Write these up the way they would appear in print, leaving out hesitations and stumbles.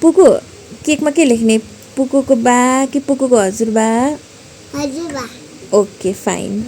पुकु केकमा के लेख्ने पुकुको बा कि पुकुको हजुरबा हजुरबा ओके फाइन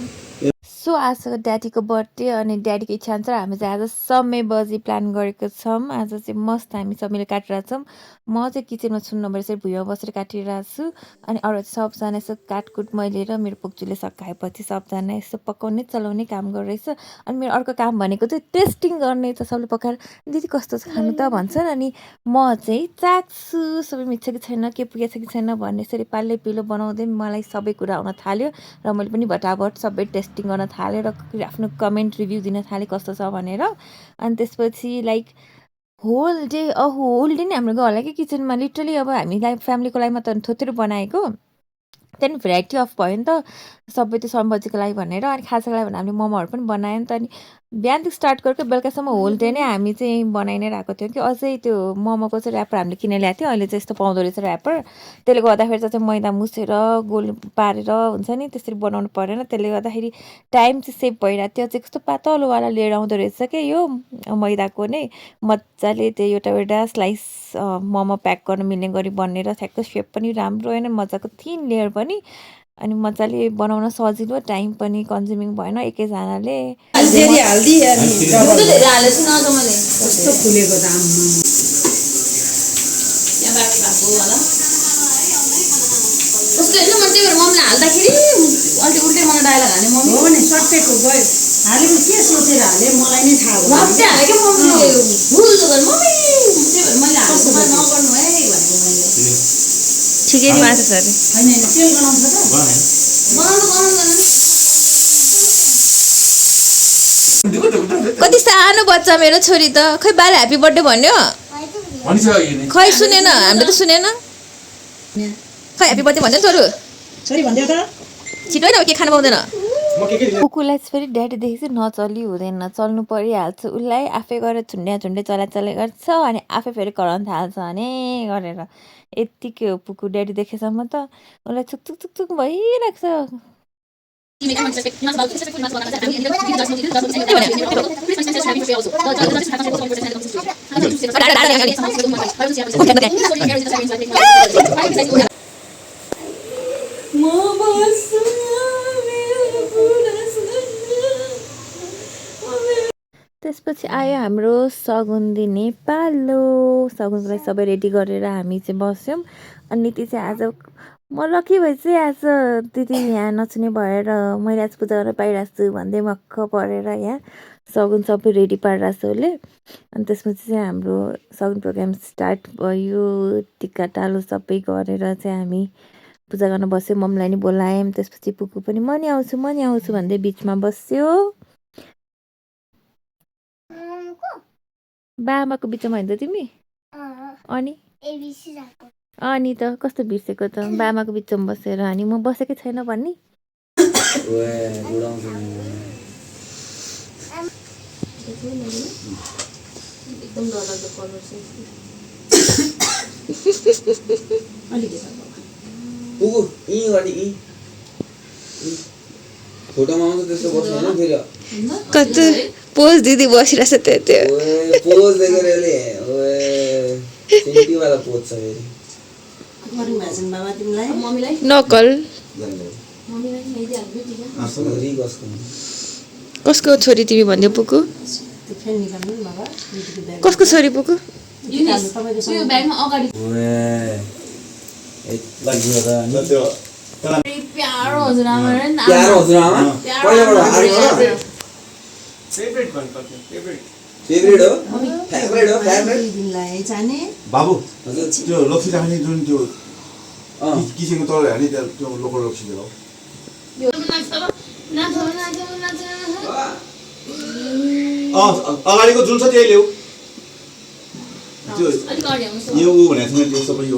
सो आजको ड्याडीको बर्थडे अनि ड्याडीको इच्छा अनुसार हामी चाहिँ आज समय बजी प्लान गरेको छौँ आज चाहिँ मस्त हामी सबैले काटिरहेको छौँ म चाहिँ किचनमा सुन्न नभएर चाहिँ भुइँमा बसेर काटिरहेको छु अनि अरू सबजना यसो काटकुट मैले र मेरो पुक्चुले सकाएपछि सबजना यसो पकाउने चलाउने काम गरिरहेछ अनि मेरो अर्को काम भनेको चाहिँ टेस्टिङ गर्ने त सबले पकाएर दिदी कस्तो छ खानु त भन्छन् अनि म चाहिँ चाख्छु सबै मिठो कि छैन के पुगेको छ कि छैन भन्ने यसरी पालै पिलो बनाउँदै मलाई सबै कुरा आउन थाल्यो र मैले पनि भटाभट सबै टेस्टिङ गर्न थालेँ र आफ्नो कमेन्ट रिभ्यू दिन थालेँ कस्तो छ भनेर अनि त्यसपछि लाइक होल डे नै हाम्रो गयो होला कि किचनमा लिटरली अब हामीलाई फ्यामिलीको लागि मात्र थोत्रो बनाएको त्यहाँदेखि भेराइटी अफ भयो नि त सबै त्यो समबजीको लागि भनेर अनि खाजाको लागि भने हामीले मोमोहरू पनि बनायौँ नि त अनि बिहानदेखि स्टार्ट गरेको बेलुकासम्म होल डे नै हामी चाहिँ बनाइ नै रहेको थियौँ कि अझै त्यो मोमोको चाहिँ ऱ्यापर हामीले किनेर ल्याएको थियो अहिले चाहिँ यस्तो पाउँदो रहेछ ऱ्यापर त्यसले गर्दाखेरि चाहिँ मैदा मुछेर गोल पारेर हुन्छ नि त्यसरी बनाउनु परेन त्यसले गर्दाखेरि टाइम चाहिँ सेभ भइरहेको थियो चाहिँ कस्तो पातलोवाला लिएर आउँदो रहेछ क्या यो मैदाको नै मजाले त्यो एउटा स्लाइस मोमो प्याक गर्न मिल्ने गरी बनेर ठ्याक्क सेप पनि राम्रो होइन मजाको थिन लेयर पनि अनि मजाले बनाउन सजिलो टाइम पनि कन्ज्युमिङ भएन एकैजनाले हाल्दाखेरि अलि उल्टै मलाई डायलग हाल्ने मम्मी हो नि सर्टेको गयो हालेको के सोचेर हाले मलाई नै थाहा हो रक्ते हाले के मम्मीले भुल गरे मम्मी त्यही भएर मैले हाल्छु नगर्नु है भनेको मैले ठिकै नि माछा सर हैन हैन तेल गनाउँछ त बनाउनु कति सानो बच्चा मेरो छोरी त खै बाले ह्यापी बर्थडे भन्यो खै सुनेन हामीले त सुनेन खै ह्यापी बर्थडे भन्यो छोरू छोरी भन्दियो त छिटो न के खानु पाउँदैन कुकुरलाई फेरि ड्याडीदेखि चाहिँ नचली हुँदैन चल्नु परिहाल्छ उसलाई आफै गरेर झुन्ड्या चलाचले गर्छ अनि आफै फेरि कराउन थाल्छ भने गरेर यत्तिकै हो पुकु ड्याडी देखेसम्म त उसलाई चुक भइरहेको छ त्यसपछि आयो हाम्रो सगुन दिने पालो सगुनको लागि सबै रेडी गरेर हामी चाहिँ बस्यौँ अनि नीति चाहिँ आज म लकी भए चाहिँ आज दिदी यहाँ नछुने भएर मैले आज पूजा गर्न पाइरहेको छु भन्दै मक्ख परेर यहाँ सगुन सबै रेडी पारिरहेको छु उसले अनि त्यसपछि चाहिँ हाम्रो सगुन प्रोग्राम स्टार्ट भयो टिका टालो सबै गरेर चाहिँ हामी पूजा गर्न बस्यौँ मम्मीलाई नि बोलायौँ त्यसपछि पुकु पनि म नि आउँछु भन्दै बिचमा बस्यो बाबाको बिचमा होइन त तिमी अनि त कस्तो बिर्सेको त बाबाको बिचमा बसेर अनि म बसेकै छैन भन्ने कस्तो पोज दिदी बसिरहेछ त्यो नकल कसको छोरी तिमी भन्यो पुकु कसको छोरी पुकु बाबु त्यो लक्ष्मी राख्ने जुन त्यो किसिमको तल हाल्ने त्यो लोकल लक्ष्मी हो अगाडिको जुन छ त्यही ल्याऊ त्यो यो उ भनेको छ त्यो सबै यो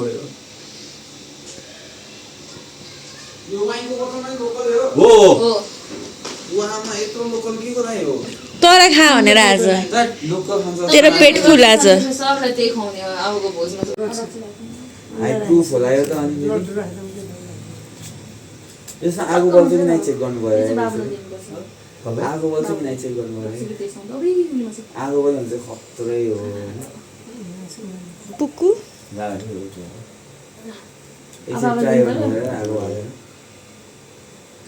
हो तर खा भनेर आज तेरो पेट फुल आज आगो बल्छ कि नाइ चेक गर्नु भयो आगो बल्छ कि नाइ चेक गर्नु भयो आगो बल्यो भने चाहिँ खत्रै हो पुकु एकछिन ट्राई गर्नु भनेर आगो हालेर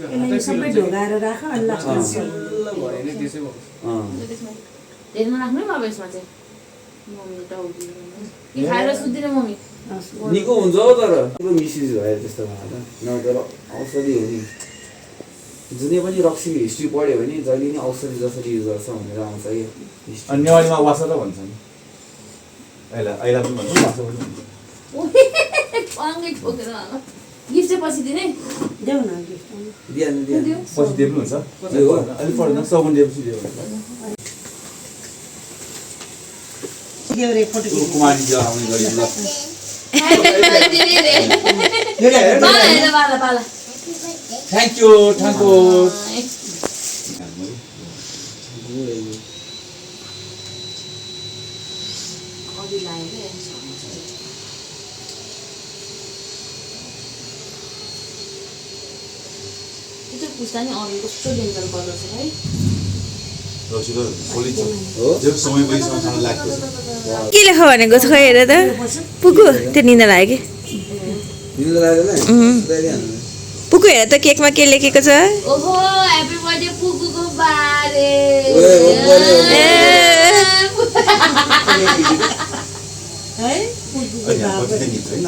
यसलाई सबै ढोगाएर राख अनि लास्टमा धेरै नराख्नु अब यसमा चाहिँ मम्मी टाउकी के खाएर सुत्दिन मम्मी निको हुन्छ हो तर पुरो मिसयुज भएर त्यस्तो भएर नत्र औषधि हो नि जुनै पनि रक्सीको हिस्ट्री पढ्यो भने जहिले नि औषधि जसरी युज गर्छ भनेर आउँछ कि हिस्ट्री अनि नेवारीमा वासा त भन्छ नि आइला पनि भन्छ वासा पनि भन्छ पाङ्गै ठोकेर होला गिफ्ट चाहिँ पछि दिने देऊ न गिफ्ट दिहाल्नु पछि देख्नुहुन्छ अलिक पढ्दैन सगुन दिएपछि दियो देउरे फोटो कुमारी जी आउने गरी ल बाला हेर बाला बाला थ्याङ्क यू ठाकुर अघि लाग्यो त्यो पुस्ता नि अघि कस्तो डेन्जर कलर छ है रसिलो खोली छ जो समय भइसक्यो खान लाग्छ के लेख भनेको छ खै हेर त पुगु त्यो निन्दा लाग्यो कि निलो लाग्दैन सुताइदिहाल्नु पुगु हेर त केकमा के लेखेको छ ओहो ह्यापी बर्थडे पुगुको बारे ओए ओ बोले है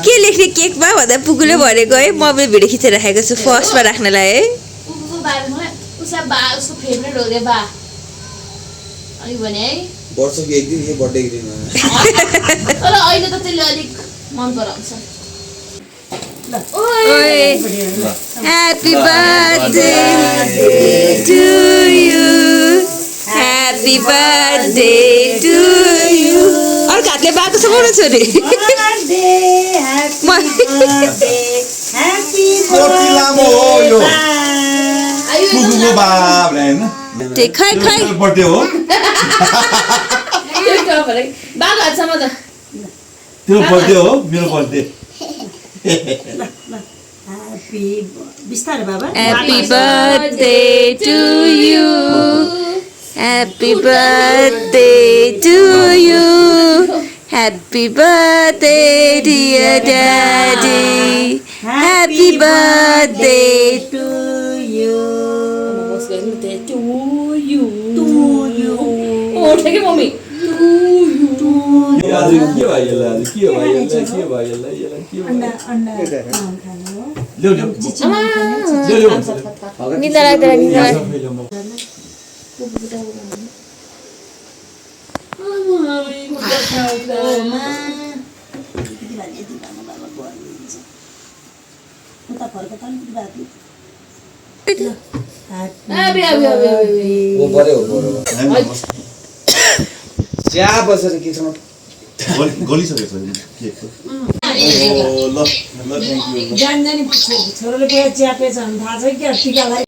के लेख्ने केकमा भन्दा पुगुले भनेको है म भिडियो खिचेर राखेको छु फर्स्टमा राख्नलाई है पुगुको बारेमा उसका बा उसको फेभरेट हो रे बा अनि भने है वर्षको एक दिन यो बर्थडेको दिनमा तर अहिले त त्यसले अलिक मन पराउँछ ओए happy birthday to you happy birthday to you अर्को हातले बाको छ मोरो छोरी कति लामो हो यो कुकुरको बाब हैन त्यही खै खै बर्थडे हो बाको हातसम्म त त्यो बर्थडे हो मेरो बर्थडे ह्यापी बिस्तारै बाबा Happy birthday to you. Happy birthday to you. Happy birthday dear daddy. Happy birthday to you ठिकै मम्मी आज के भयो यसलाई आज के भयो यसलाई के भयो यसलाई यसलाई के भयो अन्डा अन्डा खानु हो ल्याउ ल्याउ ल्याउ ल्याउ निदा लाग्दैन निदा उता फर्क त नि बाबु हो पर्यो चिया बसेर के छ गलिसकेको छ केक ओ ल थ्याङ्क यू जानी छोरोले के च्यापेछ भने थाहा छ क्या टिकालाई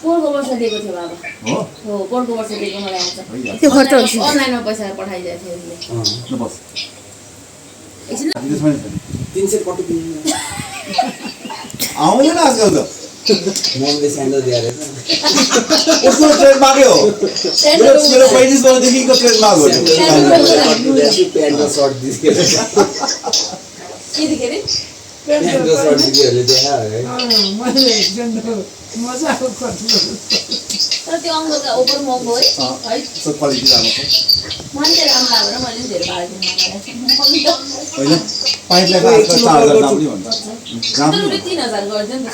पोहोरको वर्ष दिएको थियो बाबा हो हो पोहोरको वर्ष दिएको मलाई आउँछ त्यो खर्च हुन्छ अनलाइनमा पैसा पठाइदिएको थियो उसले ल बस एकछिन त्यसमा 300 पट्टि किन्नु आउँदैन आजकल त मम्मीले स्यान्डल दिएर उसको ट्रेडमार्क हो मेरो 35 वर्षदेखिको ट्रेडमार्क हो प्यान्ट र सर्ट दिएर के देखियो अरे प्यान्ट र सर्ट दिएर देखा है मैले मजाको खर्च तर त्यो अङ्कलको ओभर महँगो है है सब क्वालिटी राम्रो छ मान्छे राम्रो लागेर मैले धेरै भाडा दिनु होइन पाइपलाई आजकल 4000 दाम पनि भन्छ तर उसले 3000 गरिदियो नि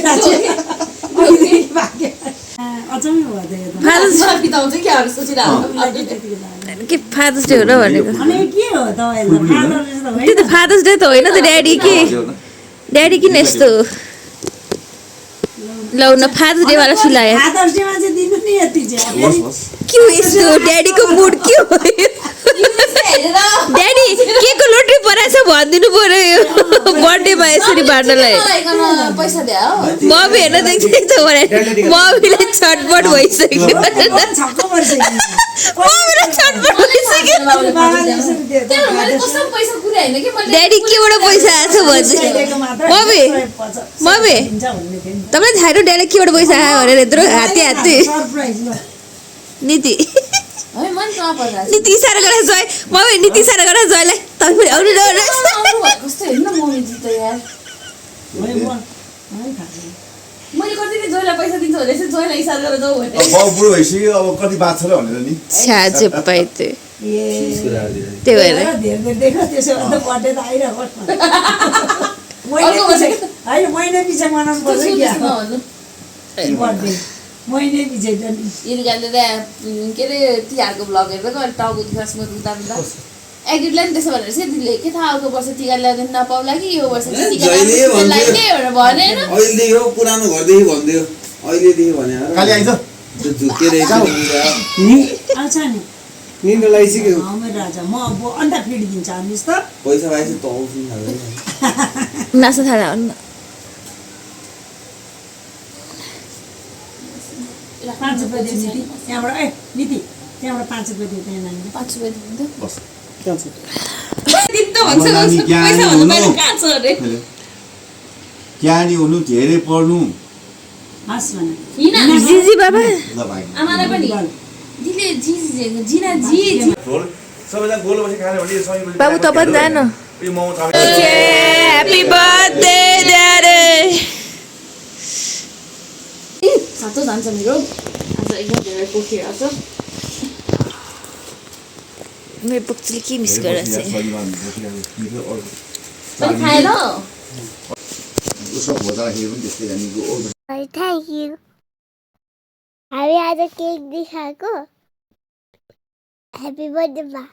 त अचम्म भयो त फादर्स बिताउँछ क्या अरू सोचिरहेको के फादर्स डे हो र भनेको अनि के हो तपाईँहरू त्यो त फादर्स डे त होइन त ड्याडी के ड्याडी किन यस्तो लौ न फादर्स डे वाला सिलायो फादर्स डेमा चाहिँ दिनु नि यति चाहिँ बस बस के हो यस्तो ड्याडीको मुड के हो ड्याडी के को लोट्री पराएछ भनिदिनु पर्यो यो बर्थडेमा यसरी बाँड्नलाई पैसा दिए हो मम्मी हेर्न देख्दै त मम्मीलाई छटपट भइसक्यो छक्क परिसक्यो मम्मीलाई छटपट भइसक्यो बाबाले यसरी दियो त त्यही मैले कस्तो पैसा कुरा होइन कि मैले ड्याडी केबाट पैसा आएछ भन्छ दिएको मात्र मम्मी मम्मी दिन्छ भन्ने थियो नि तपाईँलाई थाहा ड्याडी केबाट पैसा आयो भनेर यत्रो हाते हाते सरप्राइज ल नीति है मन कहाँ पर्दा नीति इसारा गरेर जय मम्मी नीति इसारा गरेर जयलाई तपाईँ पनि आउनु न कस्तो हेर्नु मम्मी जी त यार मैले कति जोइलाई पैसा दिन्छु भने चाहिँ जोइलाई इसारा गरेर जाऊ भने अब बाउ बुढो भइसक्यो अब कति बाँच्छ र भनेर नि छ्याजे पाइते त्यही भएर धेरै देख त्यसो भने त बर्थडे त आइरहेको होइन महिना पछि मनाउनु पर्छ क्या बर्थडे महिना पछि यिनीहरूले त के अरे तिहारको भ्लग हेरेको अनि टाउको दुखासमा दुख्दा दुख्दा एग्रिडलाई पनि त्यसो भनेर चाहिँ दिदीले के थाहा अर्को वर्ष टिका ल्याउँदैन नपाउला कि यो वर्ष चाहिँ टिका लगाइदिए भनेर भने होइन अहिलेदेखि हो पुरानो घरदेखि भनिदियो अहिलेदेखि भने काली आइज त्यो झुकेर आउँछ नि निन्द लगाइसक्यो मेरो राजा म अब अन्डा फिडिदिन्छ हाल्नुहोस् त पैसा पाएपछि त आउँछु नि नाच्न थाल्यो हुन्न 5 रुपियाँ दियो नीति त्यहाँबाट ए नीति त्यहाँबाट 5 रुपियाँ दियो त्यहाँ नानी 5 रुपियाँ दिन्थ्यो बस दिन्थ्यो भन्छ पैसा भन्नु बाहिर कहाँ छ अरे ज्ञानी हुनु धेरै पढ्नु हस् भने हिना जिजी बाबा ल भाइ आमालाई पनि दिले जी जिना जी सबैजना गोलो बसी खाने भने सबै बाबु त पनि जानु यो मोमो थाले ह्यापी बर्थडे ड्याडी सातो जान्छ मेरो आज एकदम धेरै पोखिरहेको छ मेरो बुक्सले के मिस गरेछ पनि खाएन उसको भोजा हेर्नु पनि त्यस्तै अनि गो थ्याङ्क यू हामी आज केक देखाएको ह्याप्पी बर्थडे बा